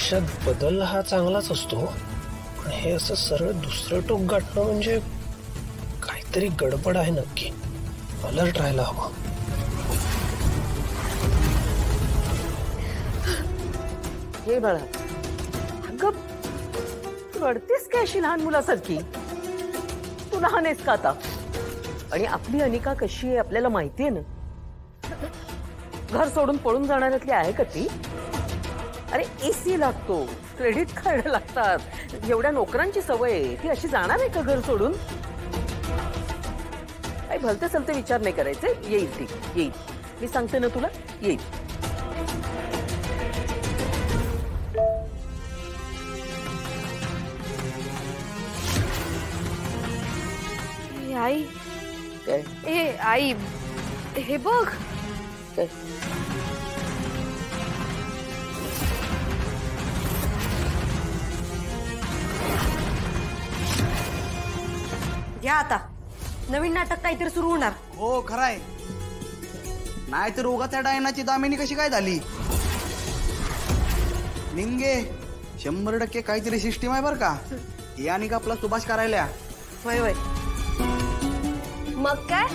आयुष्यात बदल हा चांगलाच असतो, पण हे असं सरळ दुसरं टोक गाठणं म्हणजे काहीतरी गडबड आहे नक्की. अलर्ट राहायला हवं. हे बाळा, अगं रडतेस काय अशी लहान मुलासारखी? तू लहान आहेस का आता? आणि आपली अनिका कशी आहे आपल्याला माहितीये ना. घर सोडून पळून जाणाऱ्यातली आहे का ती? अरे एसी लागतो, क्रेडिट कार्ड लागतात, एवढ्या नोकरांची सवय आहे, ती अशी जाणार आहे का घर सोडून? काही भलते सलते विचार नाही करायचे. येईल ती, येईल. मी सांगते ना तुला, येईल. आई, काय? ए आई, हे बघ. काय? घ्या आता, नवीन नाटक काहीतरी सुरू होणार. हो खरंय. नाही तर उगा त्या डायनाची दामिनी कशी काय झाली? निंगे 100% काहीतरी सिस्टीम आहे बर का. याने का आपला सुभाष करायला. वय वय. मग काय,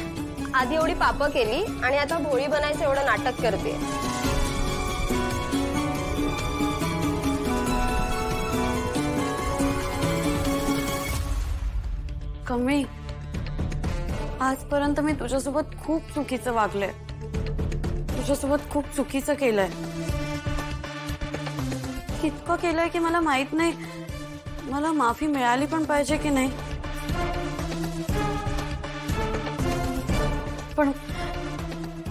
आधी एवढी पापं केली आणि आता भोळी बनायचं एवढं नाटक करते. कमी, आजपर्यंत मी तुझ्यासोबत खूप चुकीचं वागले, तुझ्यासोबत खूप चुकीचं केलंय. इतकं केलंय की मला माहित नाही मला माफी मिळाली पण पाहिजे की नाही. पण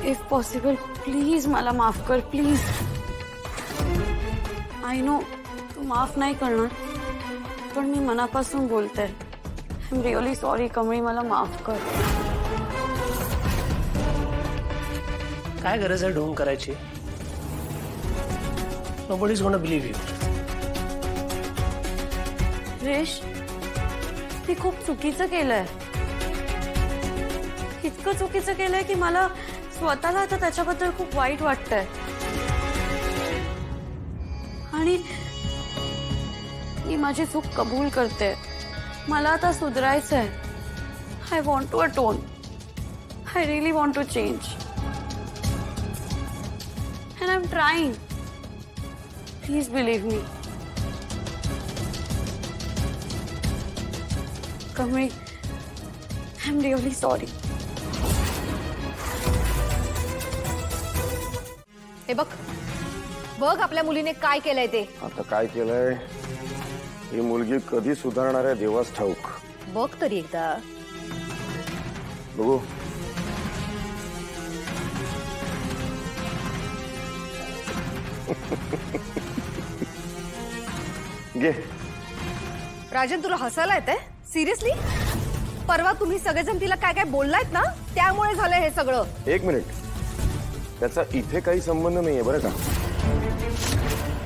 इफ पॉसिबल प्लीज मला माफ कर, प्लीज. आय नो तू माफ नाही करणार, पण मी मनापासून बोलते. I am really sorry Kamali, मला माफ कर. काय गरज आहे ढोंग करायची? Nobody is gonna believe you. रेश, ते खूप चुकीचं केलंय. इतकं चुकीचं केलंय की मला स्वतःला आता त्याच्याबद्दल खूप वाईट वाटतंय. आणि मी माझी चूक कबूल करते. मला आता सुधारायचंय. I want to atone. I really want to change. And I am trying. Please believe me. Kamali, I am really sorry. हे बघ, बघ आपल्या मुलीने काय केलंय ते. आता काय केलंय ही मुलगी कधी सुधारणार आहे देवास ठाऊक. बघ तरी एकदा. बघू. घे. राजन, तुला हसायला येतंय? सिरियसली? परवा तुम्ही सगळेजण तिला काय काय बोललायत ना, त्यामुळे झालंय हे सगळं. एक मिनिट, त्याचा इथे काही संबंध नाहीये बरं का.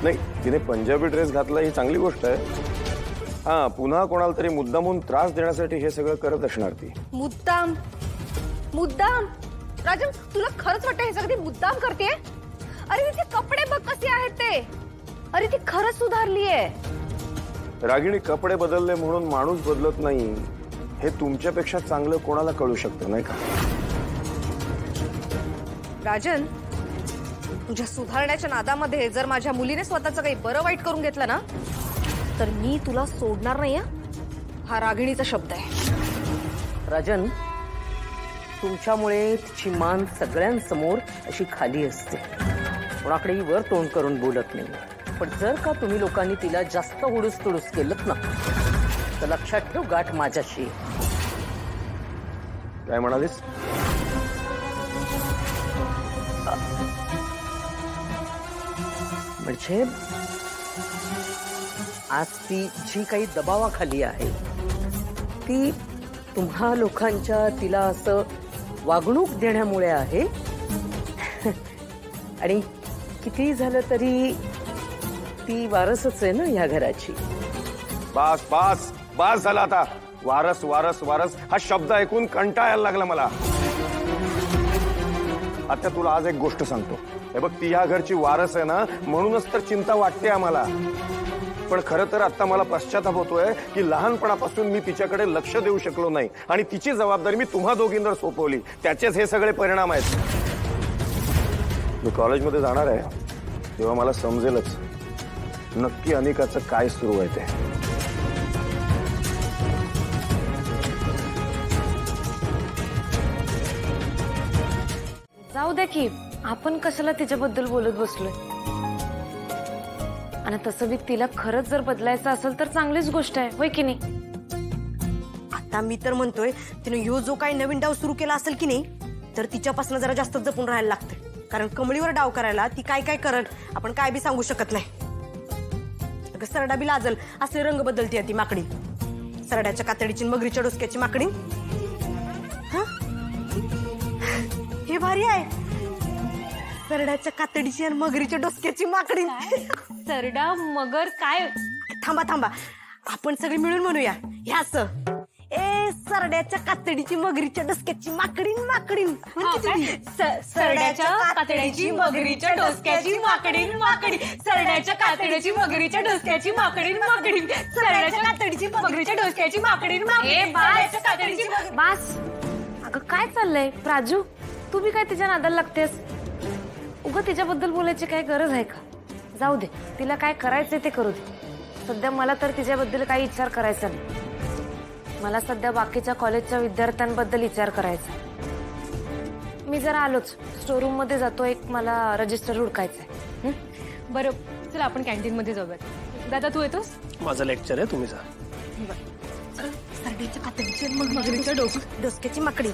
नाही, तिने पंजाबी ड्रेस घातला ही चांगली गोष्ट आहे. हा, पुन्हा कोणाला तरी मुद्दामून त्रास देण्यासाठी हे सगळं करत असणार ती. मुद्दाम? मुद्दाम? राजन, तुला खरंच वाटतं हे सगळं ती मुद्दाम करते? अरे तिचे कपडे बघ कसे आहेत ते. अरे ती खरंच सुधारलीये. रागिणी, कपडे बदलले म्हणून माणूस बदलत नाही हे तुमच्यापेक्षा चांगलं कोणाला कळू शकतं नाही का? राजन, तुझ्या सुधारण्याच्या नादामध्ये जर माझ्या मुलीने स्वतःचं काही बरं वाईट करून घेतलं ना, तर मी तुला सोडणार नाही. हा रागिणीचा शब्द आहे. राजन, तुमच्यामुळे तिची मान सगळ्यांसमोर अशी खाली असते. कोणाकडेही वर तोंड करून बोलत नाही. पण जर का तुम्ही लोकांनी तिला जास्त हुडूस तुडूस केलं ना, तर लक्षात ठेव गाठ माझ्याशी. काय म्हणालीस? म्हणजे आज ती जी काही दबावाखाली आहे ती तुम्हा लोकांच्या तिला असं वागणूक देण्यामुळे आहे. आणि किती झालं तरी ती वारसच आहे ना या घराची. बास बास बास झाला आता. वारस वारस वारस हा शब्द ऐकून कंटाळायला लागला मला. आता तुला आज एक गोष्ट सांगतो. हे बघ, ती या घरची वारस आहे ना, म्हणूनच तर चिंता वाटते आम्हाला. पण खरं तर आता मला पश्चाताप होतोय की लहानपणापासून मी तिच्याकडे लक्ष देऊ शकलो नाही आणि तिची जबाबदारी मी तुम्हा दोघींवर सोपवली. त्याचेच हे सगळे परिणाम आहेत. मी कॉलेजमध्ये जाणार आहे तेव्हा मला समजेलच नक्की अनिकाचं काय सुरू आहे ते. जाऊ दे की, आपण कशाला तिच्याबद्दल बोलत बसलोय. आणि तसं बी तिला खरंच जर बदलायचं असेल तर चांगलीच गोष्ट आहे, होय की नाही? आता मी तर म्हणतोय तिने ह्यो जो काही नवीन डाव सुरू केला असेल की नाही, तर तिच्यापासून जरा जास्त जपून राहायला लागते. कारण कमळीवर डाव करायला ती काय काय करल आपण काय बी सांगू शकत नाही. अगं सरडा बी लाजल असले रंग बदलते ती माकडी. सरड्याच्या कातडीची मगरीच्या डोसक्याची माकडी. हा, हे भारी आहे. सरड्याच्या कातडीची आणि मगरीच्या डोसक्याची माकडी. सरडा मगर काय? थांबा थांबा, आपण सगळे मिळून म्हणूया. हे असं, ए सरड्याच्या कातडीची मगरीच्या डोसक्याची माकडी माकडी. सरड्याच्या कातडीची मगरीच्या डोसक्याची माकडी माकडी. सरड्याच्या कातडीची मगरीच्या डोसक्याची माकडी माकडी. सरड्याच्या कातडीची मगरीच्या डोसक्याची माकडी माकडी. बास. अगं काय चाललंय प्राजू? तू बी काय तिच्या नादाला लागतेस? उगा तिच्याबद्दल बोलायची काय गरज आहे का? जाऊ दे, तिला काय करायचंय ते करू दे. सध्या मला तर तिच्याबद्दल काही विचार करायचा नाही. मला सध्या बाकीच्या कॉलेजच्या विद्यार्थ्यांबद्दल विचार करायचा. मी जरा आलोच, स्टोरूम मध्ये जातो. एक मला रजिस्टर हुडकायचंय. बरं, चला आपण कॅन्टीन मध्ये जाऊयात. दादा तू येतोस? माझं लेक्चर आहे, तुम्ही जा. सरड्याच्या कातडीची आणि मगरीच्या डोसक्याची माकडी.